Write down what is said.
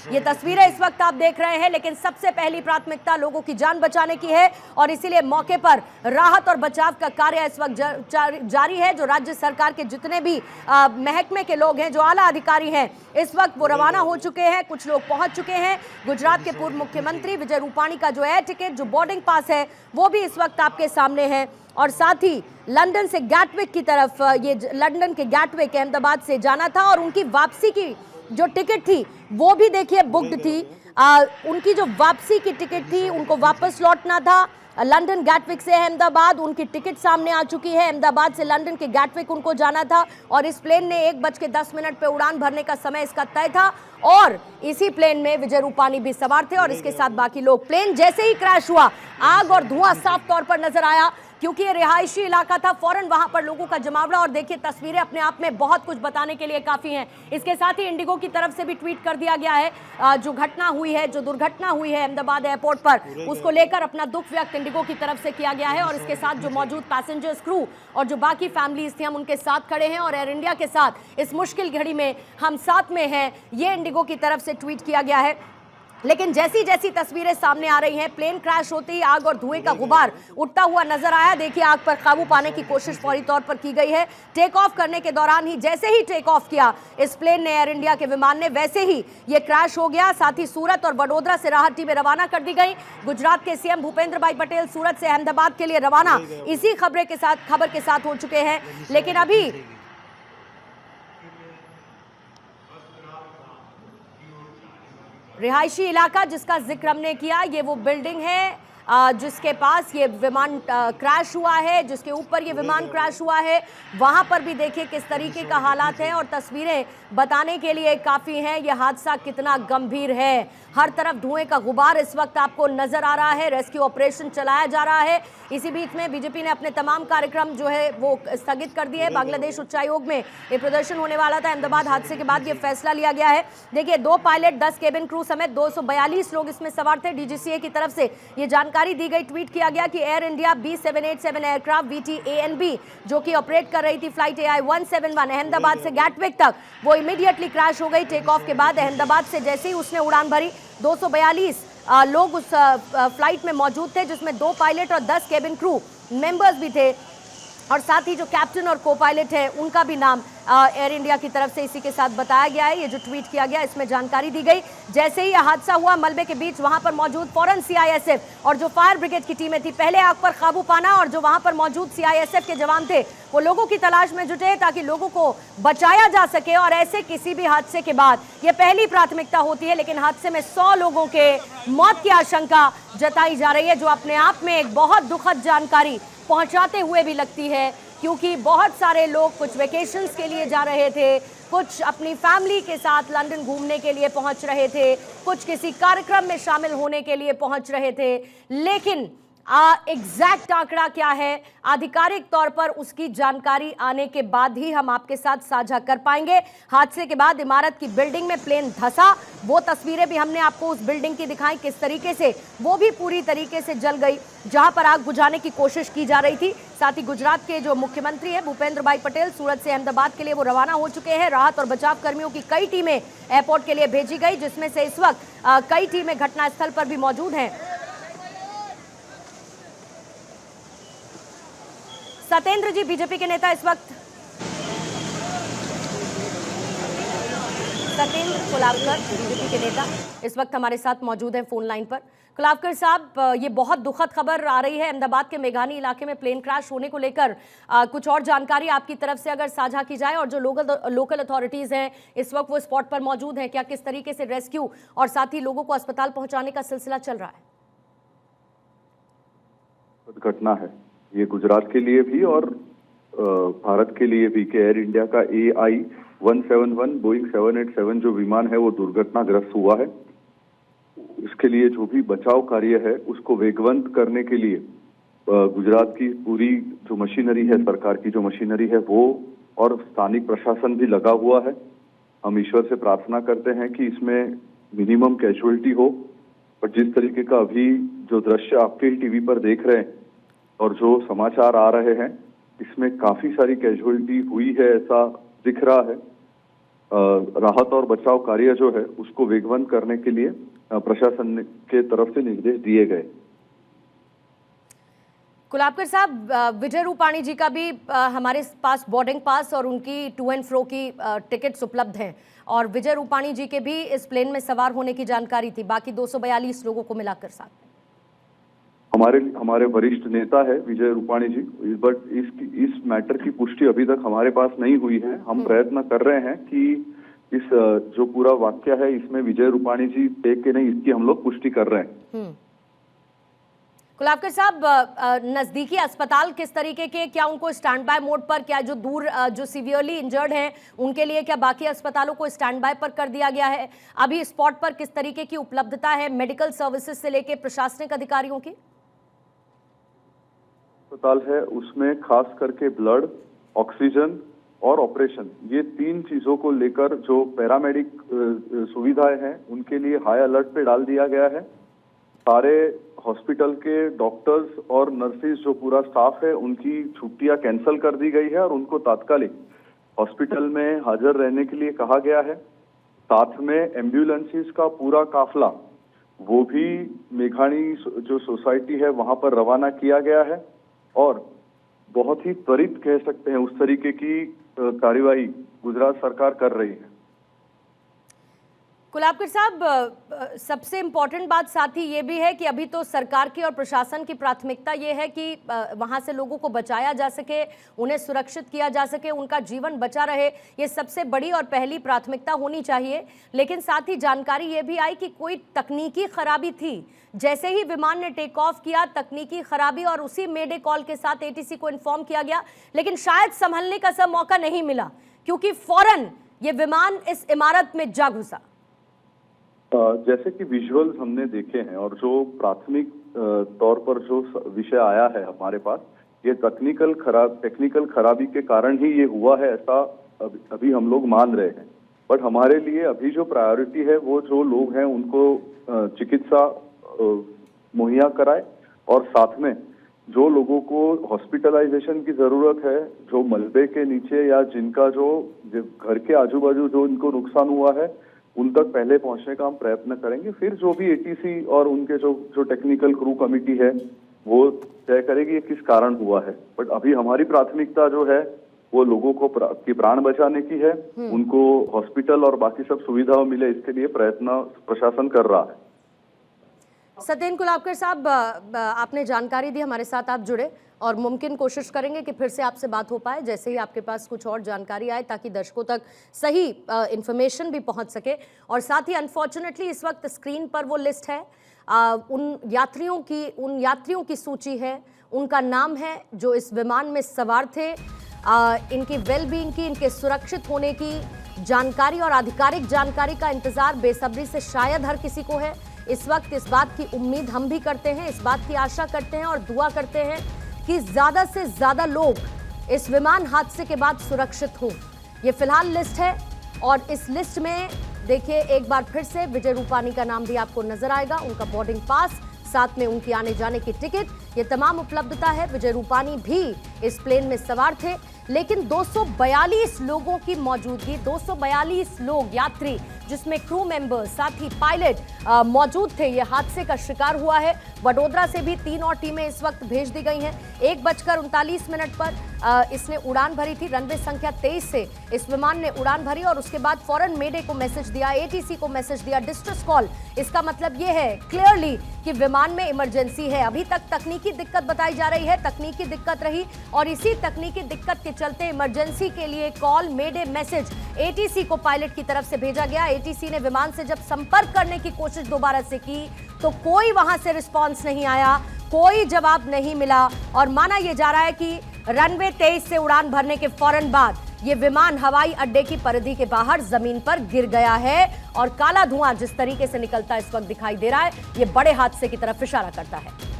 ये तस्वीरें इस वक्त आप देख रहे हैं, लेकिन सबसे पहली प्राथमिकता लोगों की जान बचाने की है और इसीलिए मौके पर राहत और बचाव का कार्य इस वक्त जारी है। जो राज्य सरकार के जितने भी महकमे के लोग हैं, जो आला अधिकारी हैं, इस वक्त वो रवाना हो चुके हैं। कुछ लोग पहुंच चुके हैं। गुजरात के पूर्व मुख्यमंत्री विजय रूपाणी का जो एयर टिकट, जो बोर्डिंग पास है, वो भी इस वक्त आपके सामने है। और साथ ही लंदन से गैटविक की तरफ, ये लंदन के गैटविक अहमदाबाद से जाना था और उनकी वापसी की जो टिकट थी वो भी देखिए बुक्ड थी। उनकी जो वापसी की टिकट थी, उनको वापस लौटना था लंदन गैटविक से अहमदाबाद। उनकी टिकट सामने आ चुकी है। अहमदाबाद से लंदन के गैटविक उनको जाना था और इस प्लेन ने 1:10 पे उड़ान भरने का समय इसका तय था और इसी प्लेन में विजय रूपाणी भी सवार थे और इसके साथ बाकी लोग। प्लेन जैसे ही क्रैश हुआ, आग और धुआं साफ तौर पर नजर आया क्योंकि ये रिहायशी इलाका था। फौरन वहां पर लोगों का जमावड़ा और देखिए तस्वीरें अपने आप में बहुत कुछ बताने के लिए काफी हैं। इसके साथ ही इंडिगो की तरफ से भी ट्वीट कर दिया गया है। जो घटना हुई है, जो दुर्घटना हुई है अहमदाबाद एयरपोर्ट पर, उसको लेकर अपना दुख व्यक्त इंडिगो की तरफ से किया गया है और इसके साथ जो मौजूद पैसेंजर्स, क्रू और जो बाकी फैमिलीज थी, हम उनके साथ खड़े हैं और एयर इंडिया के साथ इस मुश्किल घड़ी में हम साथ में हैं, ये इंडिगो की तरफ से ट्वीट किया गया है। लेकिन जैसी जैसी तस्वीरें सामने आ रही हैं, प्लेन क्रैश होते ही आग और धुएं का गुबार उठता हुआ नजर आया। देखिए आग पर काबू पाने की कोशिश फौरी तौर पर की गई है। टेक ऑफ करने के दौरान ही, जैसे ही टेक ऑफ किया इस प्लेन ने, एयर इंडिया के विमान ने, वैसे ही ये क्रैश हो गया। साथ ही सूरत और वडोदरा से राहत टीमें रवाना कर दी गई। गुजरात के सीएम भूपेंद्र भाई पटेल सूरत से अहमदाबाद के लिए रवाना इसी खबर के साथ हो चुके हैं। लेकिन अभी रिहायशी इलाका जिसका जिक्र हमने किया, ये वो बिल्डिंग है जिसके पास ये विमान क्रैश हुआ है, जिसके ऊपर ये विमान क्रैश हुआ है। वहां पर भी देखिए किस तरीके का हालात है और तस्वीरें बताने के लिए काफ़ी हैं ये हादसा कितना गंभीर है। हर तरफ धुएं का गुबार इस वक्त आपको नजर आ रहा है। रेस्क्यू ऑपरेशन चलाया जा रहा है। इसी बीच में बीजेपी ने अपने तमाम कार्यक्रम जो है वो स्थगित कर दिए। बांग्लादेश उच्चायोग में ये प्रदर्शन होने वाला था। अहमदाबाद हादसे के बाद ये फैसला लिया गया है। देखिए 2 पायलट, 10 केबिन क्रू समेत 242 लोग इसमें सवार थे। डीजीसीए की तरफ से ये जानकारी दी गई, ट्वीट किया गया कि air India B787 aircraft VTANB जो कि ऑपरेट कर रही थी फ्लाइट AI-171 अहमदाबाद से गैटविक तक, वो इमीडिएटली क्रैश हो गई। टेक ऑफ के बाद अहमदाबाद से जैसे ही उसने उड़ान भरी, 242 लोग उस फ्लाइट में मौजूद थे, जिसमें 2 पायलट और 10 केबिन क्रू मेंबर्स भी थे और साथ ही जो कैप्टन और को पायलट है उनका भी नाम एयर इंडिया की तरफ से इसी के साथ बताया गया है। ये जो ट्वीट किया गया इसमें जानकारी दी गई। जैसे ही यह हादसा हुआ, मलबे के बीच वहां पर मौजूद फौरन CISF और जो फायर ब्रिगेड की टीमें थी, पहले आग पर काबू पाना और जो वहां पर मौजूद CISF के जवान थे वो लोगों की तलाश में जुटे ताकि लोगों को बचाया जा सके। और ऐसे किसी भी हादसे के बाद ये पहली प्राथमिकता होती है, लेकिन हादसे में 100 लोगों के मौत की आशंका जताई जा रही है, जो अपने आप में एक बहुत दुखद जानकारी पहुंचाते हुए भी लगती है क्योंकि बहुत सारे लोग कुछ वेकेशंस के लिए जा रहे थे, कुछ अपनी फैमिली के साथ लंदन घूमने के लिए पहुंच रहे थे, कुछ किसी कार्यक्रम में शामिल होने के लिए पहुंच रहे थे। लेकिन एग्जैक्ट आंकड़ा क्या है, आधिकारिक तौर पर उसकी जानकारी आने के बाद ही हम आपके साथ साझा कर पाएंगे। हादसे के बाद इमारत की बिल्डिंग में प्लेन धंसा, वो तस्वीरें भी हमने आपको उस बिल्डिंग की दिखाई, किस तरीके से वो भी पूरी तरीके से जल गई जहां पर आग बुझाने की कोशिश की जा रही थी। साथ ही गुजरात के जो मुख्यमंत्री हैं भूपेंद्र भाई पटेल सूरत से अहमदाबाद के लिए वो रवाना हो चुके हैं। राहत और बचाव कर्मियों की कई टीमें एयरपोर्ट के लिए भेजी गई, जिसमें से इस वक्त कई टीमें घटनास्थल पर भी मौजूद हैं। सत्येंद्र जी, बीजेपी के नेता इस वक्त, सत्येंद्र कुलावकर बीजेपी के नेता इस वक्त हमारे साथ मौजूद हैं फोन लाइन पर। कुलावकर साहब, ये बहुत दुखद खबर आ रही है अहमदाबाद के मेघानी इलाके में प्लेन क्रैश होने को लेकर। कुछ और जानकारी आपकी तरफ से अगर साझा की जाए और जो लोकल अथॉरिटीज हैं इस वक्त वो स्पॉट पर मौजूद हैं, क्या किस तरीके से रेस्क्यू और साथ ही लोगों को अस्पताल पहुंचाने का सिलसिला चल रहा है? घटना है ये गुजरात के लिए भी और भारत के लिए भी कि एयर इंडिया का AI-171 बोइंग 787 जो विमान है वो दुर्घटनाग्रस्त हुआ है। इसके लिए जो भी बचाव कार्य है उसको वेगवंत करने के लिए गुजरात की पूरी जो मशीनरी है, सरकार की जो मशीनरी है वो और स्थानिक प्रशासन भी लगा हुआ है। हम ईश्वर से प्रार्थना करते हैं कि इसमें मिनिमम कैजुअलिटी हो, पर जिस तरीके का अभी जो दृश्य आपके टीवी पर देख रहे हैं और जो समाचार आ रहे हैं इसमें काफी सारी कैजुअलिटी हुई है ऐसा दिख रहा है। राहत और बचाव कार्य जो है उसको वेगवान करने के लिए प्रशासन के तरफ से निर्देश दिए गए। कुलाबकर साहब, विजय रूपाणी जी का भी हमारे पास बोर्डिंग पास और उनकी टू एंड फ्रो की टिकट्स उपलब्ध हैं और विजय रूपाणी जी के भी इस प्लेन में सवार होने की जानकारी थी, बाकी 242 लोगों को मिलाकर साथ। हमारे वरिष्ठ नेता है विजय रूपाणी जी, बट इस मैटर की पुष्टि अभी तक हमारे पास नहीं हुई है। हम प्रयत्न कर रहे हैं कि इस जो पूरा वाक्य है इसमें विजय रूपाणी जी थे कि नहीं, इसकी हम लोग पुष्टि कर रहे हैं। कुलाबकर साहब, नजदीकी अस्पताल किस तरीके के, क्या उनको स्टैंड बाय मोड पर, क्या जो दूर जो सीवियरली इंजर्ड हैं उनके लिए क्या बाकी अस्पतालों को स्टैंड बाय पर कर दिया गया है? अभी स्पॉट पर किस तरीके की उपलब्धता है मेडिकल सर्विसेज से लेकर प्रशासनिक अधिकारियों की? अस्पताल है उसमें खास करके ब्लड, ऑक्सीजन और ऑपरेशन, ये 3 चीजों को लेकर जो पैरामेडिक सुविधाएं हैं उनके लिए हाई अलर्ट पे डाल दिया गया है। सारे हॉस्पिटल के डॉक्टर्स और नर्सिस जो पूरा स्टाफ है उनकी छुट्टियां कैंसिल कर दी गई है और उनको तात्कालिक हॉस्पिटल में हाजिर रहने के लिए कहा गया है। साथ में एम्बुलेंसेस का पूरा काफला वो भी मेघाणी जो सोसाइटी है वहां पर रवाना किया गया है और बहुत ही त्वरित कह सकते हैं उस तरीके की कार्यवाही गुजरात सरकार कर रही है। कुलाबकर साहब, सबसे इम्पोर्टेंट बात साथ ही ये भी है कि अभी तो सरकार की और प्रशासन की प्राथमिकता ये है कि वहाँ से लोगों को बचाया जा सके, उन्हें सुरक्षित किया जा सके, उनका जीवन बचा रहे, ये सबसे बड़ी और पहली प्राथमिकता होनी चाहिए। लेकिन साथ ही जानकारी ये भी आई कि कोई तकनीकी खराबी थी, जैसे ही विमान ने टेक ऑफ किया तकनीकी खराबी और उसी मेडे कॉल के साथ एटीसी को इन्फॉर्म किया गया, लेकिन शायद संभलने का सब मौका नहीं मिला क्योंकि फौरन ये विमान इस इमारत में जा घुसा। जैसे कि विजुअल्स हमने देखे हैं और जो प्राथमिक तौर पर जो विषय आया है हमारे पास, ये टेक्निकल खराबी के कारण ही ये हुआ है, ऐसा अभी हम लोग मान रहे हैं। बट हमारे लिए अभी जो प्रायोरिटी है वो जो लोग हैं उनको चिकित्सा मुहैया कराए और साथ में जो लोगों को हॉस्पिटलाइजेशन की जरूरत है, जो मलबे के नीचे या जिनका जो घर के आजू बाजू जो इनको नुकसान हुआ है उन तक पहले पहुंचने का हम प्रयत्न करेंगे। फिर जो भी एटीसी और उनके जो टेक्निकल क्रू कमिटी है वो तय करेगी ये किस कारण हुआ है। बट अभी हमारी प्राथमिकता जो है वो लोगों को की प्राण बचाने की है, उनको हॉस्पिटल और बाकी सब सुविधाएं मिले इसके लिए प्रयत्न प्रशासन कर रहा है। सत्येंद्र कुलाबकर साहब, आपने जानकारी दी, हमारे साथ आप जुड़े और मुमकिन कोशिश करेंगे कि फिर से आपसे बात हो पाए जैसे ही आपके पास कुछ और जानकारी आए, ताकि दर्शकों तक सही इंफॉर्मेशन भी पहुंच सके। और साथ ही अनफॉर्चुनेटली इस वक्त स्क्रीन पर वो लिस्ट है, उन यात्रियों की सूची है, उनका नाम है जो इस विमान में सवार थे, इनकी वेलबींग की, इनके सुरक्षित होने की जानकारी और आधिकारिक जानकारी का इंतजार बेसब्री से शायद हर किसी को है। इस वक्त इस बात की उम्मीद हम भी करते हैं, इस बात की आशा करते हैं और दुआ करते हैं कि ज्यादा से ज्यादा लोग इस विमान हादसे के बाद सुरक्षित हों। ये फिलहाल लिस्ट है और इस लिस्ट में देखिए एक बार फिर से विजय रूपाणी का नाम भी आपको नजर आएगा, उनका बोर्डिंग पास, साथ में उनकी आने जाने की टिकट, ये तमाम उपलब्धता है। विजय रूपाणी भी इस प्लेन में सवार थे, लेकिन 242 लोगों की मौजूदगी, 242 लोग यात्री जिसमें क्रू मेंबर्स साथ ही पायलट मौजूद थे, ये हादसे का शिकार हुआ है। वडोदरा से भी 3 और टीमें इस वक्त भेज दी गई हैं। 1:39 पर इसने उड़ान भरी थी, रनवे संख्या 23 से इस विमान ने उड़ान भरी और उसके बाद फौरन मेडे को मैसेज दिया, एटीसी को मैसेज दिया, डिस्ट्रेस कॉल। इसका मतलब ये है क्लियरली कि विमान में इमरजेंसी है। अभी तक तकनीकी दिक्कत बताई जा रही है, तकनीकी दिक्कत रही और इसी तकनीकी दिक्कत के चलते इमरजेंसी के लिए कॉल, मेडे मैसेज एटीसी को पायलट की तरफ से भेजा गया। एटीसी ने विमान से जब संपर्क करने की कोशिश दोबारा से की तो कोई वहां से रिस्पांस नहीं आया, कोई जवाब नहीं मिला और माना यह जा रहा है कि रनवे 23 से उड़ान भरने के फौरन बाद ये विमान हवाई अड्डे की परिधि के बाहर जमीन पर गिर गया है और काला धुआं जिस तरीके से निकलता इस वक्त दिखाई दे रहा है, ये बड़े हादसे की तरफ इशारा करता है।